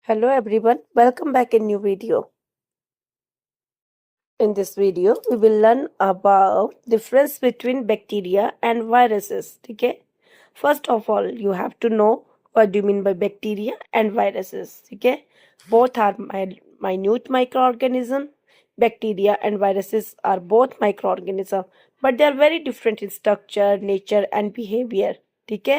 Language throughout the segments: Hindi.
Hello everyone, welcome back in new video. In this video, we will learn about difference between bacteria and viruses. Okay? First of all, you have to know what do you mean by bacteria and viruses. Okay? Both are minute microorganism. Bacteria and viruses are both microorganism, but they are very different in structure, nature and behavior. ठीक है,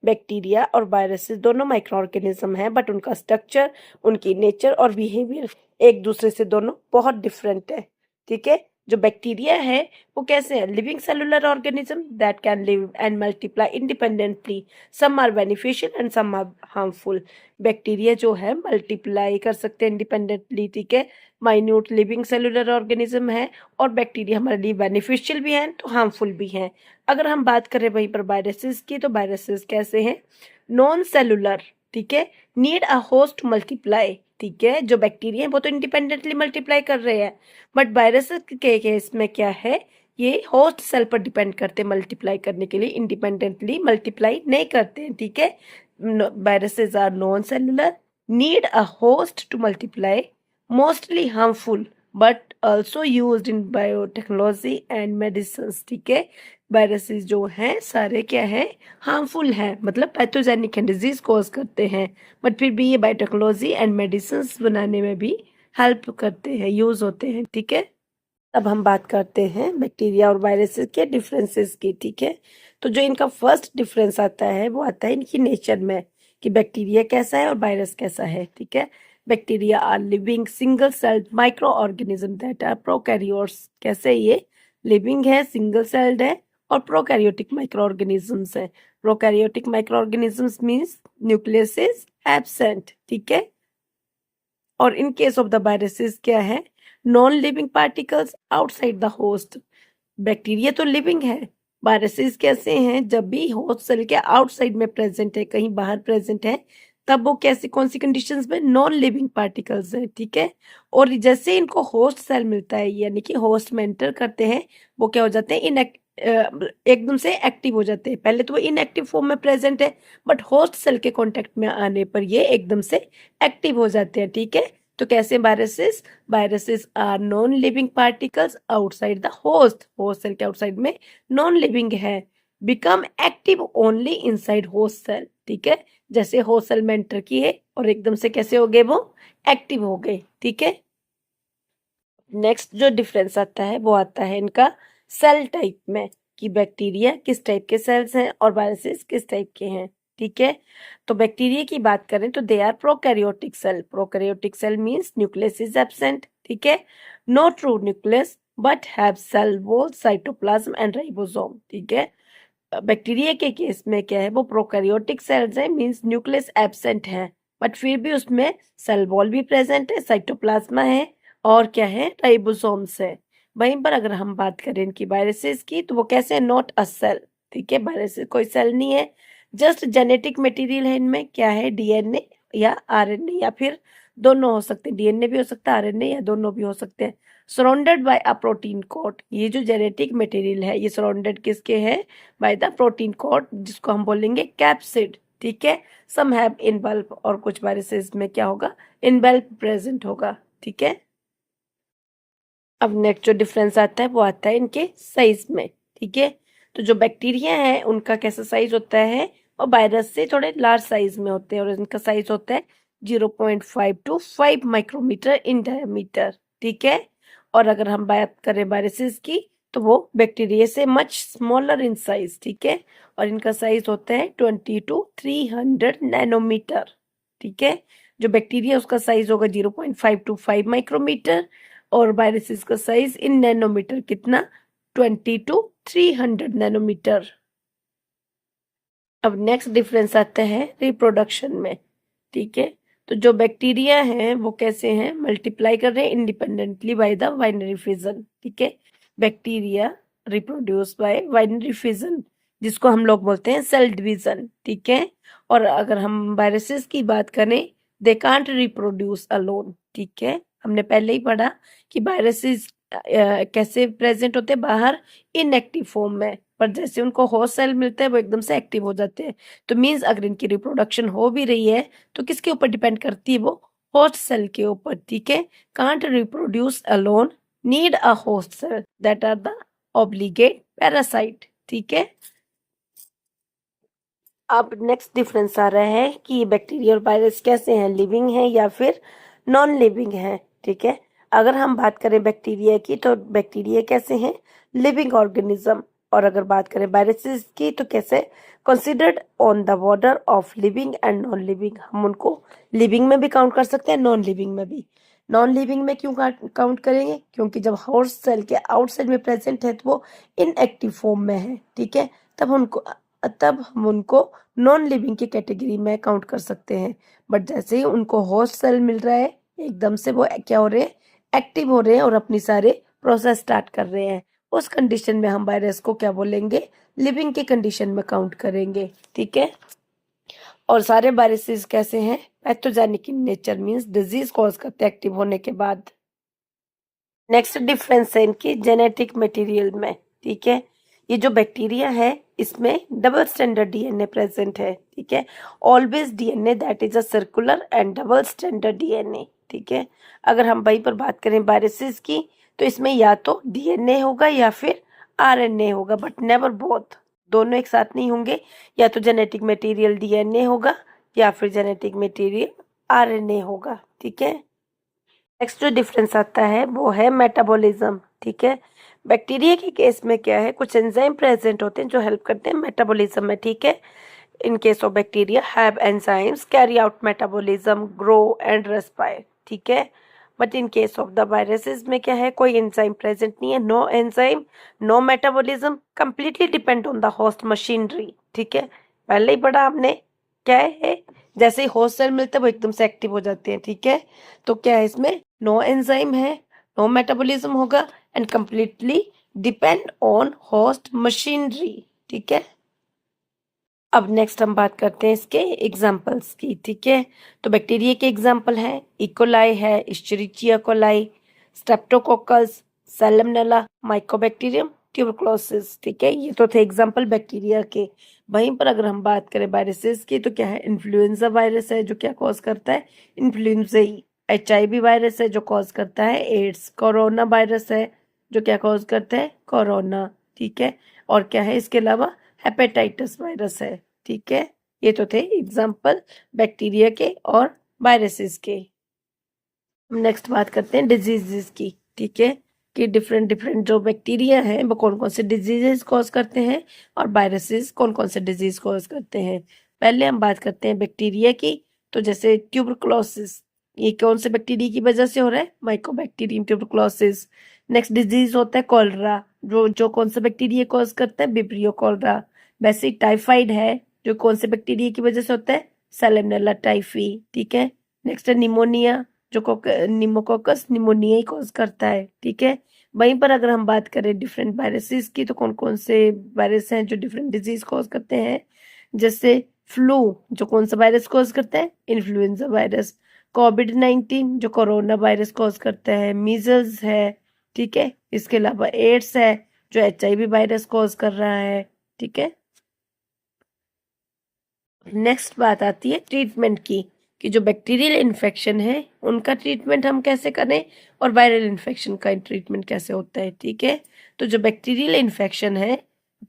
बैक्टीरिया और वायरसेस दोनों माइक्रो ऑर्गेनिज्म हैं, बट उनका स्ट्रक्चर, उनकी नेचर और बिहेवियर एक दूसरे से दोनों बहुत डिफरेंट है. ठीक है, जो बैक्टीरिया है वो कैसे है? Living cellular organism that can live and multiply independently. Some are beneficial and some are harmful. Bacteria जो है मल्टीप्लाई कर सकते हैं इंडिपेंडेंटली. ठीक है, माइन्यूट लिविंग सेलुलर ऑर्गेनिज्म है, और बैक्टीरिया हमारे लिए बेनिफिशियल भी हैं तो हार्मफुल भी हैं. अगर हम बात करें वहीं पर वायरसेस की, तो वायरसेस कैसे हैं? Non cellular. ठीक है, need a host to multiply. ठीक है, जो बैक्टीरिया है वो तो इंडिपेंडेंटली मल्टीप्लाई कर रहे हैं, बट वायरस के केस में क्या है, ये होस्ट सेल पर डिपेंड करते हैं मल्टीप्लाई करने के लिए, इंडिपेंडेंटली मल्टीप्लाई नहीं करते हैं. ठीक है, viruses are non cellular, need a host to multiply, mostly harmful but also used in biotechnology and medicine. ठीक है, वायरसेस जो हैं सारे क्या है, हार्मफुल हैं, मतलब पैथोजेनिक है, डिजीज कॉज करते हैं, बट फिर भी ये बायोटेक्नोलॉजी एंड मेडिसिन बनाने में भी हेल्प करते हैं, यूज होते हैं. ठीक है, अब हम बात करते हैं बैक्टीरिया और वायरसेस के डिफरेंसेस की. ठीक है, तो जो इनका फर्स्ट डिफरेंस आता है वो आता है इनकी नेचर में, कि बैक्टीरिया कैसा है और वायरस कैसा है. ठीक है, bacteria are living single celled micro organism that are prokaryotes. कैसे? ये लिविंग है, सिंगल सेल्ड है, और प्रोकैरियोटिक माइक्रो ऑर्गेनिजम्स है. Prokaryotic micro organisms means nucleus is absent. ठीक है, और in case of the viruses क्या है, non living particles outside the host. Bacteria तो लिविंग है, वायरसेस कैसे हैं, जब भी होस्ट सेल के आउटसाइड में प्रेजेंट है, कहीं बाहर प्रेजेंट है, तब वो कैसे, कौन सी कंडीशंस में, नॉन लिविंग पार्टिकल्स है. ठीक है, और जैसे इनको होस्ट सेल मिलता है, यानी कि होस्ट में एंटर करते हैं, वो क्या हो जाते हैं, एकदम से एक्टिव हो जाते हैं. पहले तो वो इनएक्टिव फॉर्म में प्रेजेंट है, बट होस्ट सेल के कांटेक्ट में आने पर ये एकदम से एक्टिव हो जाते हैं. ठीक है, तो कैसे viruses? Viruses are non living particles outside the host. Host cell के आउटसाइड में नॉन लिविंग है, become active only inside host cell. ठीक है, जैसे होस्ट सेल में एंटर किए और एकदम से कैसे हो गए, वो एक्टिव हो गए. ठीक है, नेक्स्ट जो डिफरेंस आता है वो आता है इनका सेल टाइप में, कि बैक्टीरिया किस टाइप के सेल्स हैं और वायरसेस किस टाइप के हैं. ठीक है, तो बैक्टीरिया की बात करें तो they are prokaryotic cell. Prokaryotic cell means nucleus is absent. ठीक है, no true nucleus but have cell wall, cytoplasm and ribosome. ठीक है, बैक्टीरिया के केस में क्या है, वो प्रोकैरियोटिक सेल्स है, मींस न्यूक्लियस एब्सेंट है, बट फिर भी उसमें सेल वॉल भी प्रेजेंट है, साइटोप्लाज्मा है, और क्या है, राइबोसोम्स है. वहीं पर अगर हम बात करें इनकी वायरसेस की, तो वो कैसे है, नॉट अ सेल. ठीक है, वायरसेस कोई सेल नहीं है, जस्ट जेनेटिक मटेरियल है. इनमें क्या है, डीएनए या आरएनए, या फिर दोनों हो सकते हैं, डीएनए भी हो सकता है, आरएनए, या दोनों भी हो सकते हैं. Surrounded by a protein coat. ये जो जेनेटिक मटेरियल है, ये सराउंडेड किसके है, बाय द प्रोटीन कोट, जिसको हम बोलेंगे कैप्सिड. ठीक है, सम हैव इन बल्ब, और कुछ वायरसेस में क्या होगा, इन बल्ब प्रेजेंट होगा. ठीक है, अब नेक्स्ट जो डिफरेंस आता है वो आता है इनके साइज में. ठीक है, तो जो बैक्टीरिया है उनका कैसा साइज होता है, और वायरस से थोड़े लार्ज साइज में होते हैं, और इनका साइज होता है 0.5 to 5 माइक्रोमीटर इन डायमीटर. ठीक है, और अगर हम बात करें वायरसेस की, तो वो बैक्टीरिया से मच स्मॉलर इन साइज. ठीक है, और इनका साइज होता है 20 to 300 नैनोमीटर. ठीक है, जो बैक्टीरिया उसका साइज होगा 0.5 to 5 माइक्रोमीटर, और वायरसेस का साइज इन नैनोमीटर कितना, 20 to 300 नैनोमीटर. अब नेक्स्ट डिफरेंस आता है रिप्रोडक्शन में. ठीक है, तो जो बैक्टीरिया हैं वो कैसे हैं, मल्टीप्लाई कर रहे हैं independently by the binary fission. ठीक है, bacteria reproduce by binary fission, जिसको हम लोग बोलते हैं सेल डिवीजन. ठीक है, और अगर हम वायरसेस की बात करें, दे कांट रिप्रोड्यूस अलोन. ठीक है, हमने पहले ही पढ़ा कि वायरसेस कैसे प्रेजेंट होते हैं, बाहर इनएक्टिव फॉर्म में, पर जैसे उनको होस्ट सेल मिलता है वो एकदम से एक्टिव हो जाते हैं. तो मीन्स अगर इनकी रिप्रोडक्शन हो भी रही है, तो किसके ऊपर डिपेंड करती है, वो होस्ट सेल के ऊपर, ठीक है। Can't reproduce alone, need a host cell, that are the obligate parasite, ठीक है। अब नेक्स्ट डिफरेंस आ रहा है कि बैक्टीरिया और वायरस कैसे हैं, लिविंग है या फिर नॉन लिविंग है, ठीक है। अगर हम बात करें बैक्टीरिया की तो बैक्टीरिया कैसे हैं, लिविंग ऑर्गेनिज्म। और अगर बात करें वायरसेस की तो कैसे, considered on the border of living and non living. हम उनको लिविंग में भी काउंट कर सकते हैं, नॉन लिविंग में भी। नॉन लिविंग में क्यों काउंट करेंगे, क्योंकि जब होस्ट सेल के आउटसाइड में प्रेजेंट है तो वो इनएक्टिव फॉर्म में है, ठीक है। तब हम उनको नॉन लिविंग की कैटेगरी में काउंट कर सकते हैं। बट जैसे ही उनको होस्ट सेल मिल रहा है, एकदम से वो क्या हो रहे हैं, एक्टिव हो रहे हैं और अपनी सारे प्रोसेस स्टार्ट कर रहे हैं। उस कंडीशन में हम वायरस को क्या बोलेंगे, लिविंग के कंडीशन में काउंट करेंगे, ठीक है। और सारे वायरसेस कैसे हैं, pathogenic in nature, means disease cause करते हैं एक्टिव होने के बाद। नेक्स्ट डिफरेंस है इनकी जेनेटिक मटेरियल में, ठीक है। ये जो बैक्टीरिया है इसमें डबल स्टैंडर्ड डीएनए प्रेजेंट है, ठीक है। Always DNA that is a circular and double standard DNA, ठीक है। अगर हम वहीं पर बात करें वायरसेस की तो इसमें या तो डीएनए होगा या फिर आरएनए होगा, बट नेवर बोथ, दोनों एक साथ नहीं होंगे। या तो जेनेटिक मटेरियल डीएनए होगा या फिर जेनेटिक मटेरियल आरएनए होगा, ठीक है। नेक्स्ट जो डिफरेंस आता है वो है मेटाबॉलिज्म, ठीक है। बैक्टीरिया के केस में क्या है, कुछ एंजाइम प्रेजेंट होते हैं जो हेल्प करते हैं मेटाबॉलिज्म में, ठीक है। In case of bacteria have enzymes carry out metabolism, grow and respire, ठीक है। But in case of the viruses में क्या है, कोई एंजाइम प्रेजेंट नहीं है, no enzyme, no metabolism, completely depend on the host machinery, ठीक है। पहले ही पढ़ा आपने, क्या है, जैसे ही होस्ट सेल मिलते हैं वो एकदम से एक्टिव हो जाते हैं, ठीक है। तो क्या है, इसमें नो एंजाइम है, नो मेटाबॉलिज्म होगा and completely depend on host machinery, ठीक है। अब नेक्स्ट हम बात करते हैं इसके एग्जाम्पल्स की, ठीक है। तो बैक्टीरिया के एग्जाम्पल है इकोलाई है, Escherichia coli, Streptococcus, Salmonella, Mycobacterium, tuberculosis, ठीक है। ये तो थे एग्जाम्पल बैक्टीरिया के। वहीं पर अगर हम बात करें वायरसेस की तो क्या है, इन्फ्लुएंजा वायरस है जो क्या कॉज करता है, इन्फ्लुएंजा ही। HIV वायरस है जो कॉज करता है एड्स, कोरोना वायरस है जो क्या कॉज करता है, कोरोना, ठीक है। और क्या है इसके अलावा, हेपेटाइटिस वायरस है, ठीक है। ये तो थे एग्जाम्पल बैक्टीरिया के और वायरसेस के। हम नेक्स्ट बात करते हैं डिजीजेस की, ठीक है, कि डिफरेंट डिफरेंट जो बैक्टीरिया हैं वो कौन कौन से डिजीजेस कॉज करते हैं और वायरसेस कौन कौन से डिजीज कॉज करते हैं। पहले हम बात करते हैं बैक्टीरिया की। तो जैसे ट्यूबरकुलोसिस, ये कौन से बैक्टीरिया की वजह से हो रहा है, माइकोबैक्टीरियम ट्यूबरकुलोसिस। नेक्स्ट डिजीज होता है कॉलरा, जो जो कौन सा बैक्टीरिया कॉज करता है, विब्रियो कॉलरा। वैसे ही टाइफाइड है जो कौन से बैक्टीरिया की वजह से होता है, सैल्मोनेला टाइफी, ठीक है। नेक्स्ट है निमोनिया, जो निमोकोकस निमोनिया ही कॉज करता है, ठीक है। वहीं पर अगर हम बात करें डिफरेंट वायरसेस की तो कौन कौन से वायरस हैं जो डिफरेंट डिजीज कॉज करते हैं, जैसे फ्लू, जो कौन सा वायरस कॉज करता है, इन्फ्लुएंजा वायरस। कोविड-19 जो कोरोना वायरस कॉज करता है, मीजल्स है, ठीक है। इसके अलावा एड्स है जो HIV वायरस कॉज कर रहा है, ठीक है। नेक्स्ट बात आती है ट्रीटमेंट की, कि जो बैक्टीरियल इन्फेक्शन है उनका ट्रीटमेंट हम कैसे करें और वायरल इन्फेक्शन का ट्रीटमेंट कैसे होता है, ठीक है। तो जो बैक्टीरियल इन्फेक्शन है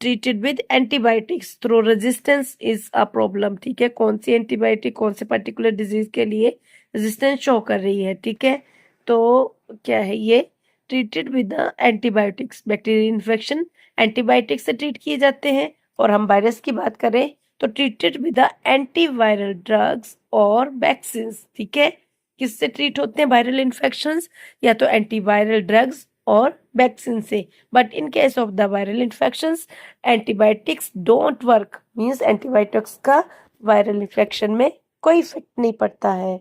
treated with antibiotics through resistance is a problem, ठीक है। कौन सी एंटीबायोटिक कौन से पर्टिकुलर डिजीज के लिए रेजिस्टेंस शो कर रही है, ठीक है। तो क्या है ये, treated with the antibiotics, bacterial infection antibiotic से ट्रीट किए जाते हैं। और हम वायरस की बात करें तो treated with the antiviral drugs और वैक्सीन, ठीक है। किससे ट्रीट होते हैं वायरल इन्फेक्शंस, या तो एंटीवायरल ड्रग्स और वैक्सीन से। But in case of the viral infections antibiotics don't work, means antibiotics का वायरल इन्फेक्शन में कोई इफेक्ट नहीं पड़ता है।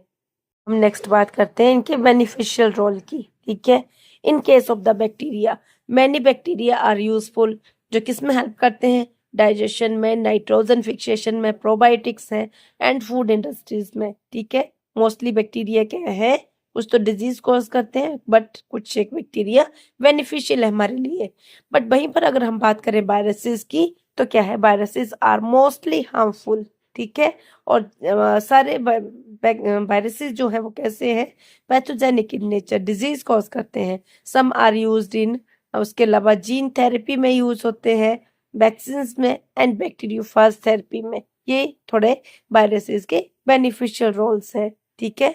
हम नेक्स्ट बात करते हैं इनके बेनिफिशियल रोल की, ठीक है। In case of the bacteria, many bacteria are useful, जो किस में हेल्प करते हैं, डाइजेशन में, नाइट्रोजन फिक्सेशन में, प्रोबायोटिक्स है एंड फूड इंडस्ट्रीज में, ठीक है। मोस्टली बैक्टीरिया क्या है, कुछ तो डिजीज कॉज करते हैं बट कुछ एक बैक्टीरिया बेनिफिशियल है हमारे लिए। बट वहीं पर अगर हम बात करें वायरसेस की तो क्या है, वायरसेस आर मोस्टली हार्मफुल, ठीक है। और सारे वायरसेस जो है वो कैसे हैं, pathogenic in nature, disease cause करते हैं। सम आर यूज्ड इन, उसके अलावा जीन थेरेपी में यूज होते हैं, वैक्सीन में एंड बैक्टीरियोफाज थेरेपी में। ये थोड़े वायरसेस के बेनिफिशियल रोल्स है, ठीक है।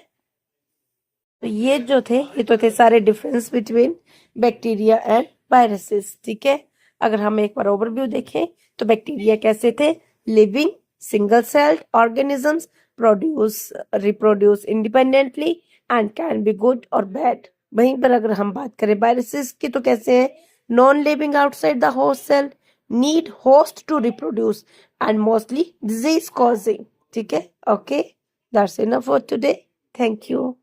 तो ये जो थे, ये तो थे सारे difference between bacteria and viruses, ठीक है। अगर हम एक बार ओवरव्यू देखें तो बैक्टीरिया कैसे थे, living single sailed organisms, produce reproduce independently and can be good और बैड। वहीं पर अगर हम बात करें वायरसेस की तो कैसे हैं, non living outside the host cell, need host to reproduce and mostly disease causing, ठीक है। Okay, that's enough for today, thank you.